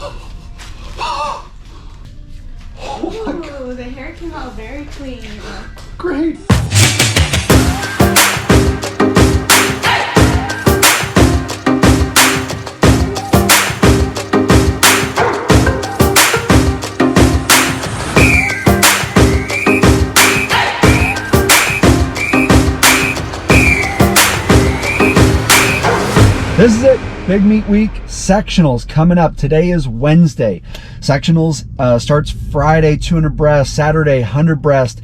Oh my God. Ooh, the hair came out very clean. Great. This is it. Big Meet Week sectionals coming up. Today is Wednesday. Sectionals starts Friday, 200 breast, Saturday, 100 breast.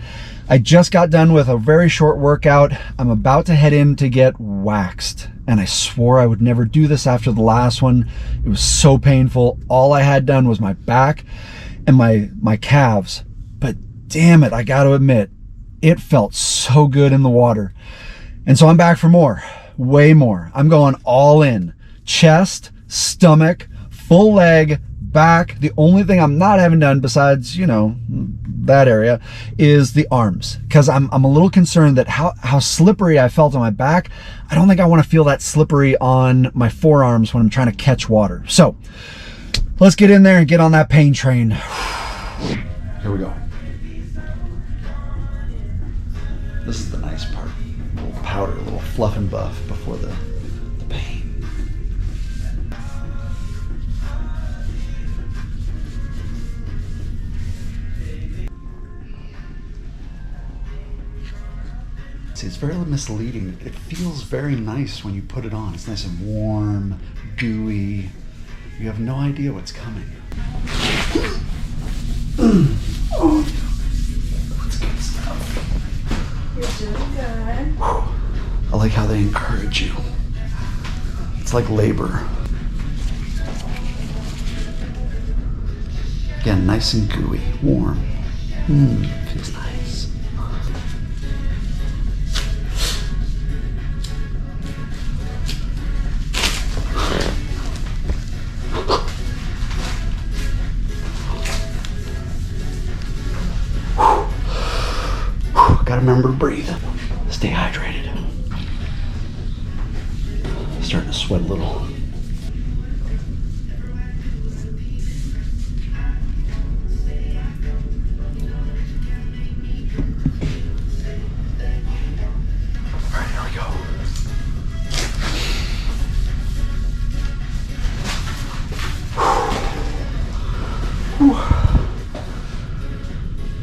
I just got done with a very short workout. I'm about to head in to get waxed. And I swore I would never do this after the last one. It was so painful. All I had done was my back and my calves. But damn it, I got to admit, it felt so good in the water. And so I'm back for more, way more. I'm going all in. Chest, stomach, full leg, back. The only thing I'm not having done besides, you know, that area is the arms, because I'm a little concerned that how slippery I felt on my back. I don't think I want to feel that slippery on my forearms when I'm trying to catch water. So let's get in there and get on that pain train. Here we go. This is the nice part. A little powder, a little fluff and buff before the pain. See, it's very misleading. It feels very nice when you put it on. It's nice and warm, gooey. You have no idea what's coming. Oh, that's good stuff. You're doing good. I like how they encourage you. It's like labor. Again, nice and gooey, warm. Feels nice. Gotta remember to breathe. Stay hydrated. Starting to sweat a little. All right, here we go.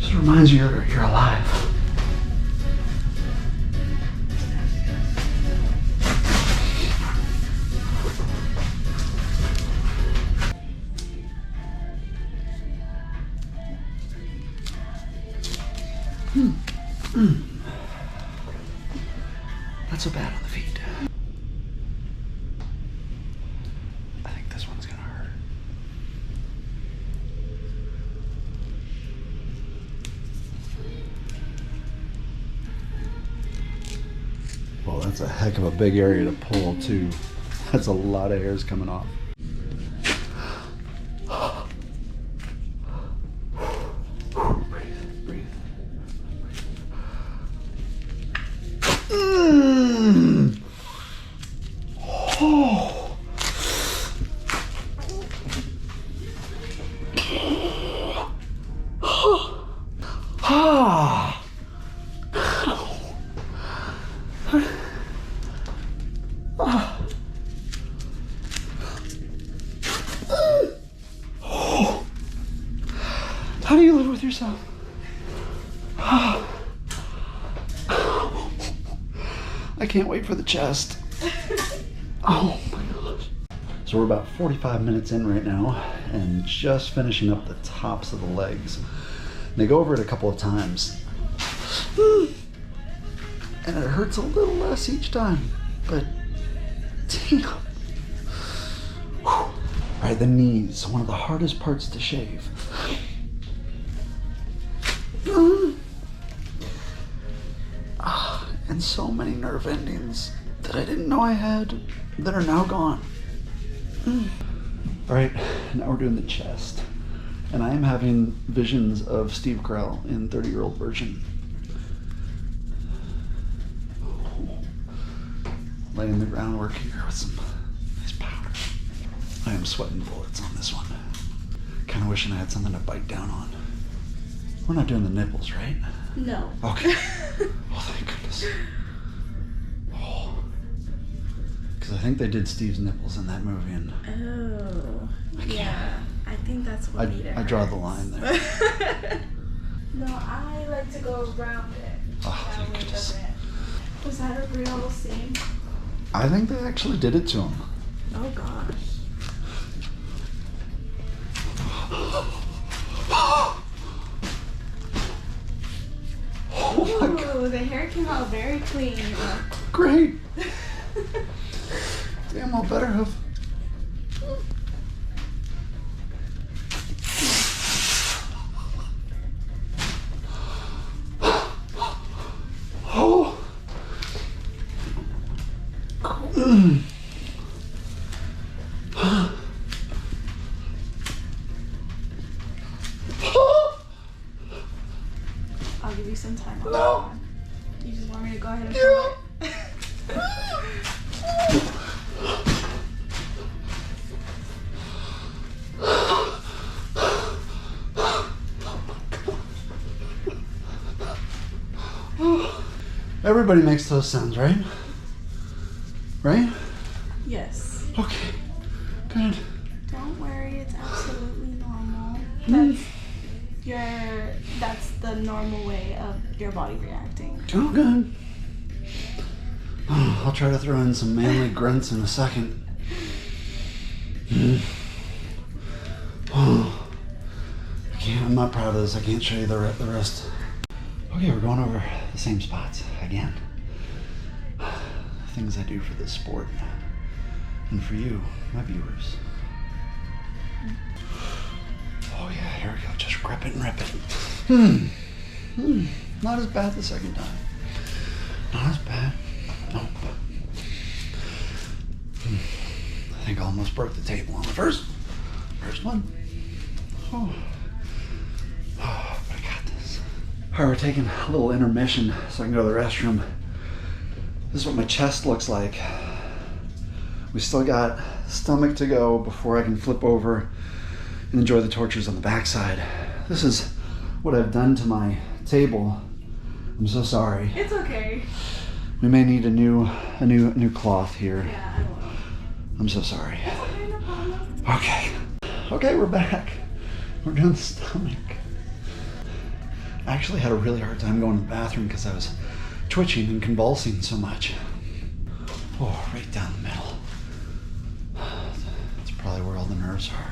Just reminds you you're alive. Not so bad on the feet. I think this one's gonna hurt. Well, that's a heck of a big area to pull too. That's a lot of hairs coming off. How do you live with yourself? I can't wait for the chest. Oh my gosh. So we're about 45 minutes in right now and just finishing up the tops of the legs. And they go over it a couple of times. And it hurts a little less each time, but damn. All right, the knees, one of the hardest parts to shave. And so many nerve endings that I didn't know I had that are now gone. All right, now we're doing the chest. And I am having visions of Steve Carell in 30-year-old version. Laying the groundwork here with some nice powder. I am sweating bullets on this one. Kind of wishing I had something to bite down on. We're not doing the nipples, right? No. Okay. Oh, thank goodness. Oh. Because I think they did Steve's nipples in that movie, and Oh. Yeah. I think that's what made it I draw hurt. the line there. No, I like to go around it. Oh, That thank way it goodness. doesn't. Was that a real scene? I think they actually did it to him. Oh gosh. Oh my God. Ooh, the hair came out very clean. Great. Damn, I'll better have. Oh. I'll give you some time on No. that one. You just want me to go ahead and film it? Everybody makes those sounds, right? Right? Yes. Okay. Good. Don't worry, it's absolutely normal. That's the normal way of your body reacting. Oh, good. I'll try to throw in some manly grunts in a second. Oh, I'm not proud of this. I can't show you the rest. Okay, we're going over the same spots again. Things I do for this sport and for you, my viewers. Oh yeah, here we go. Just rip it and rip it. Not as bad the second time. Not as bad. Nope. I think I almost broke the table on the first one. Oh, but I got this. All right, we're taking a little intermission so I can go to the restroom. This is what my chest looks like. We still got stomach to go before I can flip over and enjoy the tortures on the backside. This is what I've done to my table. I'm so sorry. It's okay. We may need a new cloth here. Yeah, I will. I'm so sorry. It's okay, no problem. Okay, we're back. We're doing the stomach. I actually had a really hard time going to the bathroom because I was twitching and convulsing so much. Oh, right down the middle. That's probably where all the nerves are.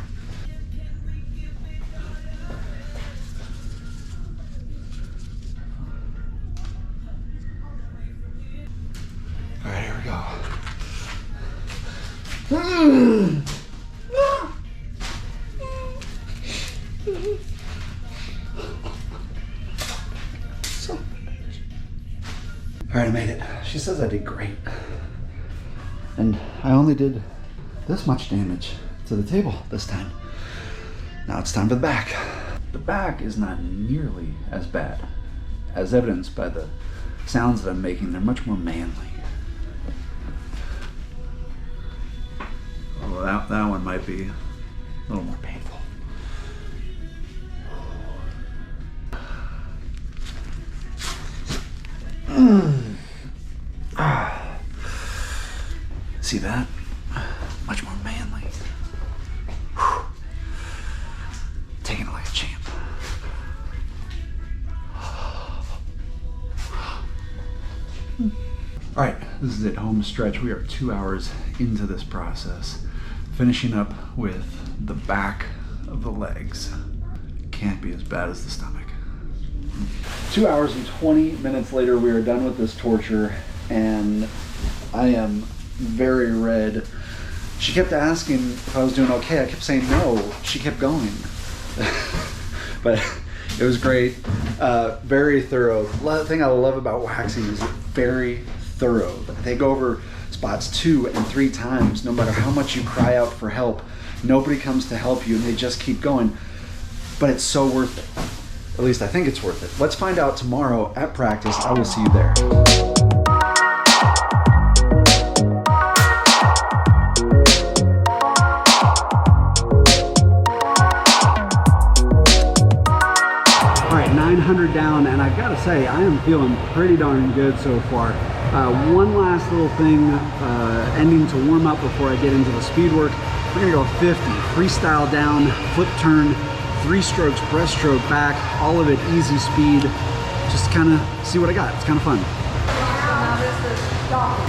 All right, here we go. All right, I made it. She says I did great. And I only did this much damage to the table this time. Now it's time for the back. The back is not nearly as bad, as evidenced by the sounds that I'm making. They're much more manly. Oh, that one might be a little more painful. See that? Much more manly. Whew. Taking it like a champ. All right, this is it, home stretch. We are 2 hours into this process, finishing up with the back of the legs. Can't be as bad as the stomach. 2 hours and 20 minutes later, we are done with this torture, and I am very red. She kept asking if I was doing okay. I kept saying no. She kept going. But it was great. Very thorough. The thing I love about waxing is very thorough. They go over spots 2 and 3 times. No matter how much you cry out for help, nobody comes to help you, and they just keep going. But it's so worth it. At least I think it's worth it. Let's find out tomorrow at practice. I will see you there. I gotta say, I am feeling pretty darn good so far. One last little thing, ending to warm up before I get into the speed work. We're gonna go 50, freestyle down, flip turn, 3 strokes, breaststroke back, all of it easy speed. Just kind of see what I got. It's kind of fun. Now this is stop.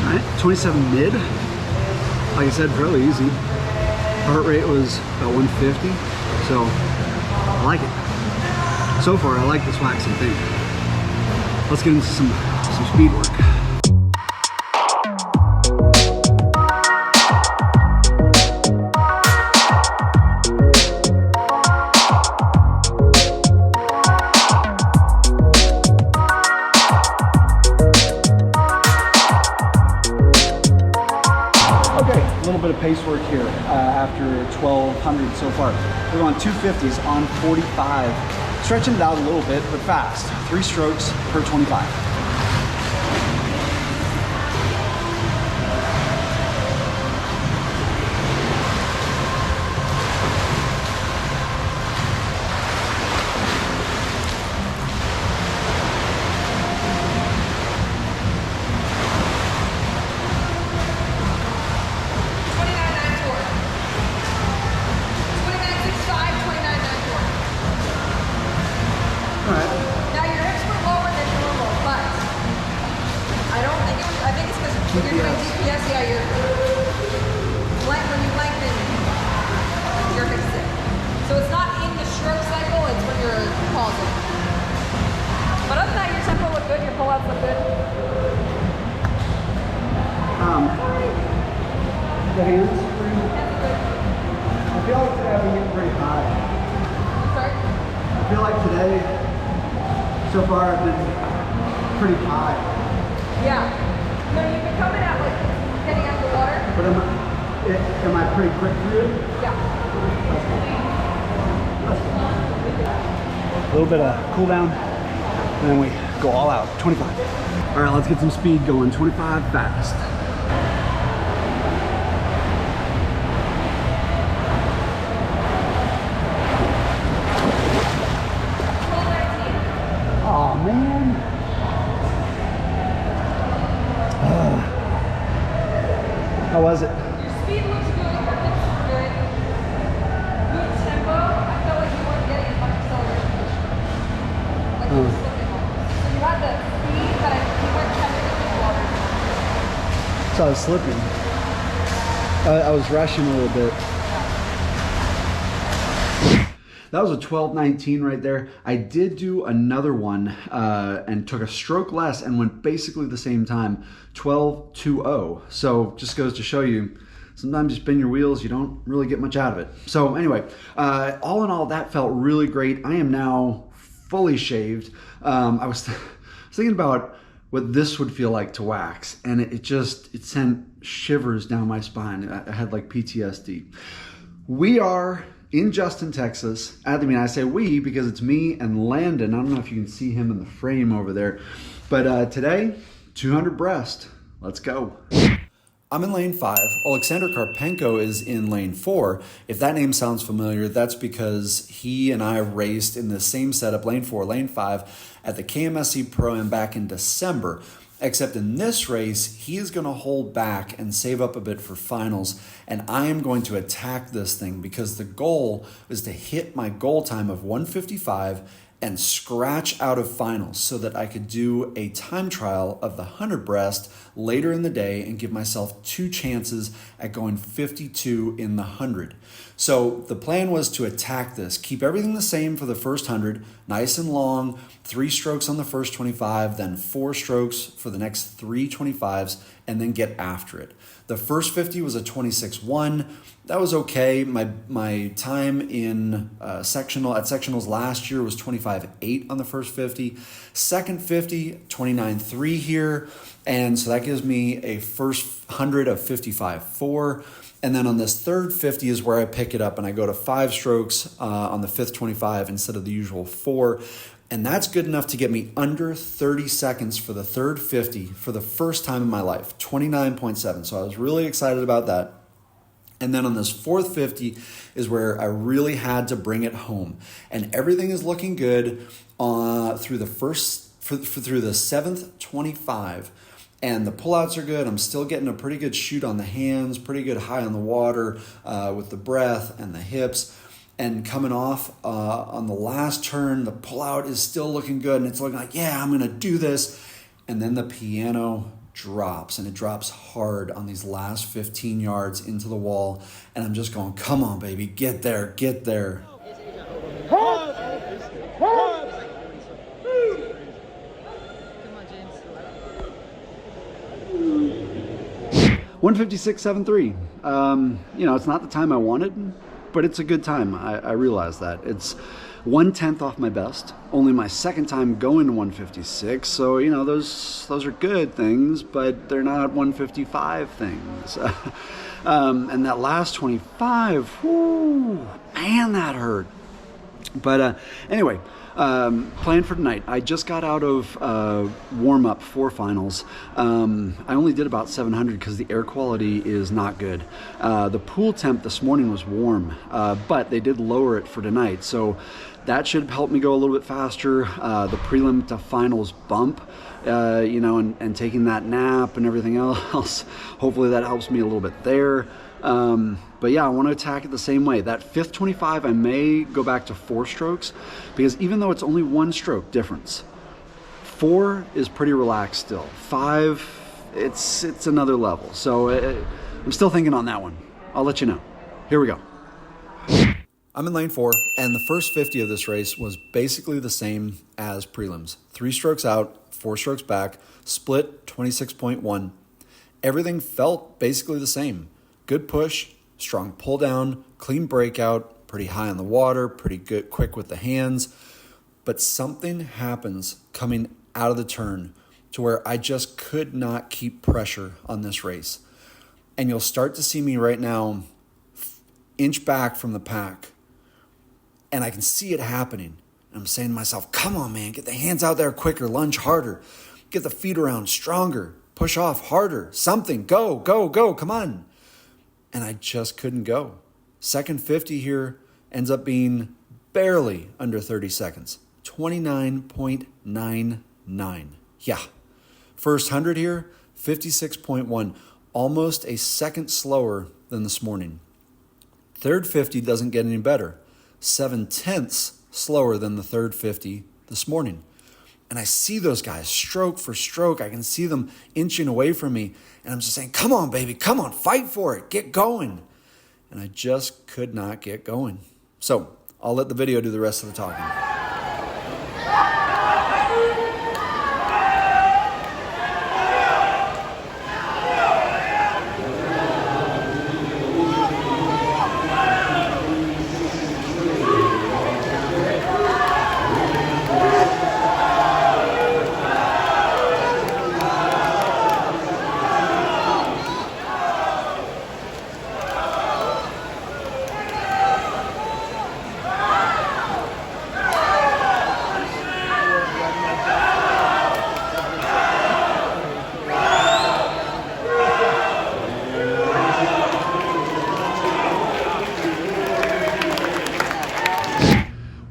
All right, 27 mid. Like I said, fairly easy. Heart rate was about 150, so I like it. So far, I like this waxing thing. Let's get into some speed work. Bit of pace work here after 1200 so far. We're on 250s on 45, stretching it out a little bit, but fast. 3 strokes per 25. When you're doing DPS, yeah, when you lengthen, you're fixing. So it's not in the stroke cycle, it's when you're pausing. But other than that, your tempo look good, your pullouts look good. The hands? I feel like today I've been getting pretty high. Sorry? I feel like today, so far, I've been pretty high. Yeah. No, you've been coming out like getting out of the water. But am I pretty quick through it? Yeah. A little bit of cool down, and then we go all out. 25. All right, let's get some speed going. 25 fast. Oh man. How was it? Your speed looks good, your hips are good. Good tempo. I felt like you weren't getting as much acceleration. Like you were slipping almost. So you had the speed, but you weren't catching it in the water. So I was slipping. I was rushing a little bit. That was a 12:19 right there. I did do another one and took a stroke less and went basically the same time, 12:20. So just goes to show you, sometimes you spin your wheels, you don't really get much out of it. So anyway, all in all, that felt really great. I am now fully shaved. I was thinking about what this would feel like to wax, and it sent shivers down my spine. I had like PTSD. We are in Justin, Texas. I say we because it's me and Landon. I don't know if you can see him in the frame over there. But today, 200 breast. Let's go. I'm in lane 5. Alexander Karpenko is in lane 4. If that name sounds familiar, that's because he and I raced in the same setup, lane 4, lane 5, at the KMSC Pro-Am back in December. Except in this race, he is going to hold back and save up a bit for finals, and I am going to attack this thing because the goal is to hit my goal time of 1:55 and scratch out of finals so that I could do a time trial of the 100 breast later in the day and give myself 2 chances at going 52 in the 100. So the plan was to attack this, keep everything the same for the first 100, nice and long, 3 strokes on the first 25, then 4 strokes for the next 3 25s, and then get after it. The first 50 was a 26.1. That was okay. My time in sectionals last year was 25.8 on the first 50. Second 50, 29.3 here. And so that gives me a first 100 of 55.4. And then on this third 50 is where I pick it up and I go to 5 strokes on the fifth 25 instead of the usual 4. And that's good enough to get me under 30 seconds for the third 50 for the first time in my life, 29.7. So I was really excited about that. And then on this fourth 50 is where I really had to bring it home. And everything is looking good through the seventh 25. And the pullouts are good. I'm still getting a pretty good shoot on the hands, pretty good high on the water with the breath and the hips. And coming off on the last turn, the pullout is still looking good. And it's looking like, yeah, I'm going to do this. And then the piano drops, and it drops hard on these last 15 yards into the wall. And I'm just going, come on, baby, get there, get there. 156.73. It's not the time I wanted, but it's a good time. I realize that. It's 1/10 off my best. Only my second time going to 156. So, those are good things, but they're not 155 things. And that last 25, whoo, man, that hurt. But anyway, plan for tonight. I just got out of warm-up for finals. I only did about 700 because the air quality is not good. The pool temp this morning was warm, but they did lower it for tonight. So that should help me go a little bit faster. The prelim to finals bump, and taking that nap and everything else, hopefully that helps me a little bit there. But yeah, I want to attack it the same way. That fifth 25, I may go back to 4 strokes, because even though it's only 1 stroke difference, 4 is pretty relaxed still. 5, it's another level. So I'm still thinking on that one. I'll let you know. Here we go. I'm in lane 4, and the first 50 of this race was basically the same as prelims. 3 strokes out, 4 strokes back, split 26.1. Everything felt basically the same. Good push, strong pull down, clean breakout, pretty high on the water, pretty good, quick with the hands. But something happens coming out of the turn to where I just could not keep pressure on this race. And you'll start to see me right now inch back from the pack. And I can see it happening. I'm saying to myself, come on, man, get the hands out there quicker, lunge harder, get the feet around stronger, push off harder, something, go, come on. And I just couldn't go. Second 50 here ends up being barely under 30 seconds, 29.99. Yeah. First 100 here, 56.1, almost a second slower than this morning. Third 50 doesn't get any better, 7/10 slower than the third 50 this morning. And I see those guys stroke for stroke. I can see them inching away from me. And I'm just saying, come on, baby, come on, fight for it, get going. And I just could not get going. So I'll let the video do the rest of the talking.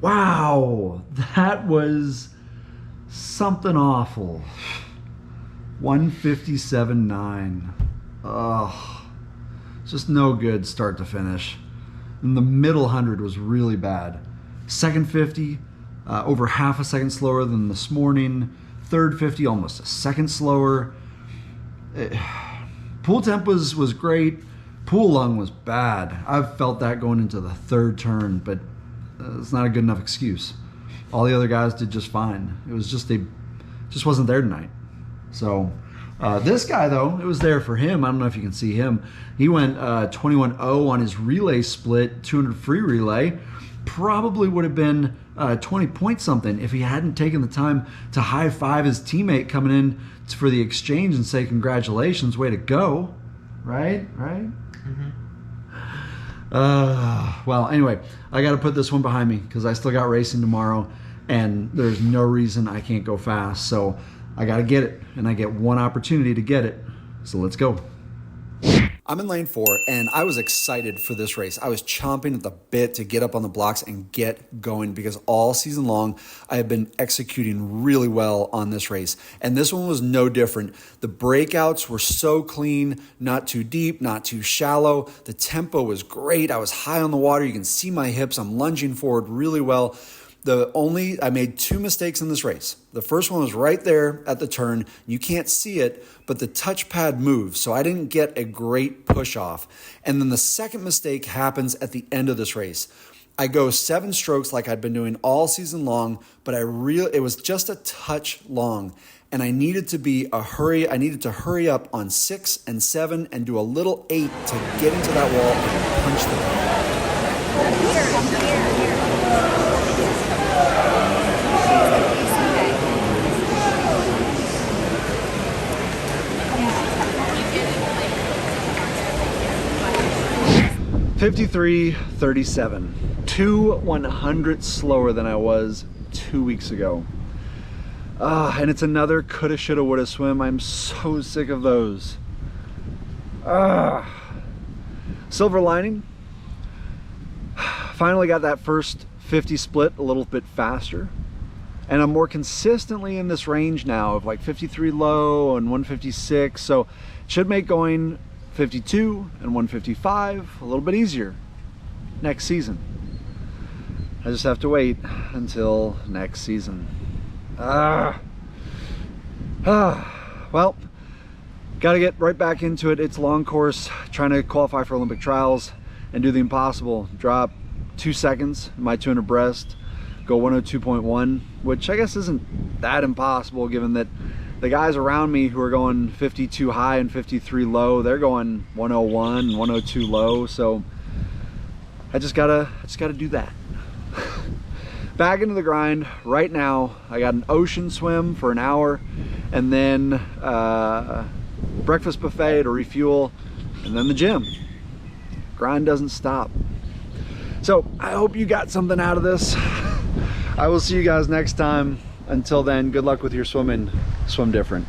Wow, that was something awful. 157.9. Ugh, just no good start to finish. And the middle 100 was really bad. Second 50, over half a second slower than this morning. Third 50, almost a second slower. Pool temp was great. Pool lung was bad. I've felt that going into the third turn, but it's not a good enough excuse. All the other guys did just fine. It was just wasn't there tonight. So this guy though, it was there for him. I don't know if you can see him. He went 21.0 on his relay split, 200 free relay. Probably would have been 20 point something if he hadn't taken the time to high five his teammate coming in for the exchange and say congratulations, way to go. Right? Mm-hmm. Well, anyway, I got to put this one behind me because I still got racing tomorrow. and there's no reason I can't go fast. So I got to get it, and I get one opportunity to get it. So let's go. I'm in lane 4, and I was excited for this race. I was chomping at the bit to get up on the blocks and get going, because all season long I have been executing really well on this race. And this one was no different. The breakouts were so clean, not too deep, not too shallow. The tempo was great. I was high on the water. You can see my hips. I'm lunging forward really well. I made 2 mistakes in this race. The first one was right there at the turn. You can't see it, but the touchpad moves, so I didn't get a great push off. And then the second mistake happens at the end of this race. I go 7 strokes like I'd been doing all season long, but it was just a touch long. And I needed to hurry up on 6 and 7 and do a little 8 to get into that wall and punch the ball. Here. 53:37, 2/100 slower than I was 2 weeks ago. And it's another coulda, shoulda, woulda swim. I'm so sick of those. Silver lining, finally got that first 50 split a little bit faster, and I'm more consistently in this range now of like 53 low and 156, so it should make going 52 and 155 a little bit easier next season. I just have to wait until next season. Well, gotta get right back into it. It's a long course, trying to qualify for Olympic trials and do the impossible. Drop 2 seconds in my 200 breast, go 102.1, which I guess isn't that impossible given that the guys around me who are going 52 high and 53 low, they're going 101 and 102 low. So I just gotta do that. Back into the grind right now. I got an ocean swim for an hour, and then breakfast buffet to refuel, and then the gym. Grind doesn't stop. So I hope you got something out of this. I will see you guys next time. Until then, good luck with your swimming. Swim different.